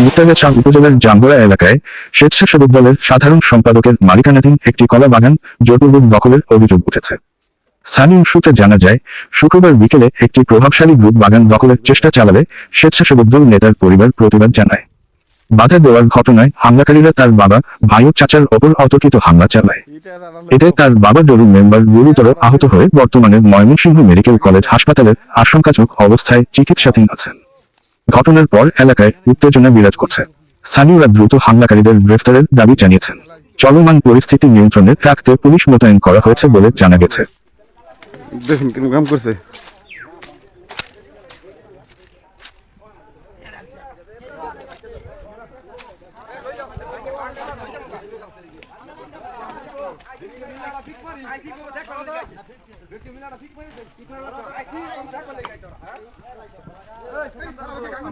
মুক্তাগাছা উপজেলার জাম্বরা এলাকায় স্বেচ্ছাসেবক দলের সাধারণ সম্পাদকের মালিকানাধীন একটি কলা বাগান জোরপূর্বক দখলের অভিযোগ উঠেছে। স্থানীয় সূত্রে জানা যায়, শুক্রবার বিকেলে একটি প্রভাবশালী গ্রুপ বাগান দখলের চেষ্টা চালালে স্বেচ্ছাসেবক দল নেতার পরিবার প্রতিবাদ জানায়। বাধা দেওয়ার ঘটনায় হামলাকারীরা তার বাবা, ভাই ও চাচার ওপর অতর্কিত হামলা চালায়। এতে তার বাবা ডরু মেম্বার গুরুতর আহত হয়ে বর্তমানে ময়মনসিংহ মেডিকেল কলেজ হাসপাতালের আশঙ্কাজনক অবস্থায় চিকিৎসাধীন আছেন। ঘটনার পর এলাকায় উত্তেজনা বিরাজ করছে। স্থানীয়রা দ্রুত হামলাকারীদের গ্রেফতারের দাবি জানিয়েছেন। চলমান পরিস্থিতি নিয়ন্ত্রণে রাখতে পুলিশ মোতায়েন করা হয়েছে বলে জানা গেছে। দেখুন কেন কাম করছে।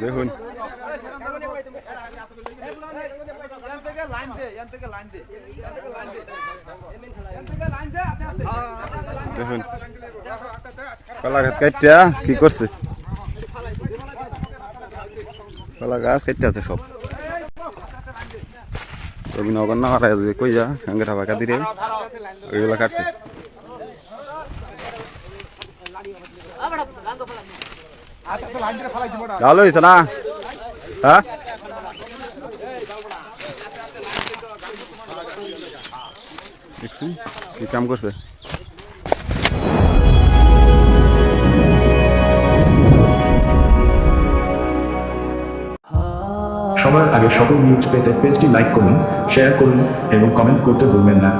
দেখুন দেখুন কলা গাছ কাটটা কি করছে, কলা গাছ কাটতে আছে সব নগর না কই যা সঙ্গে টাকা দিলে ওইগুলা কাটছে। ভালো হয়েছে না? হ্যাঁ দেখছি কি কাম করছে। সবার আগে সকল নিউজ পেতে পেজটি লাইক করুন, শেয়ার করুন এবং কমেন্ট করতে ভুলবেন না।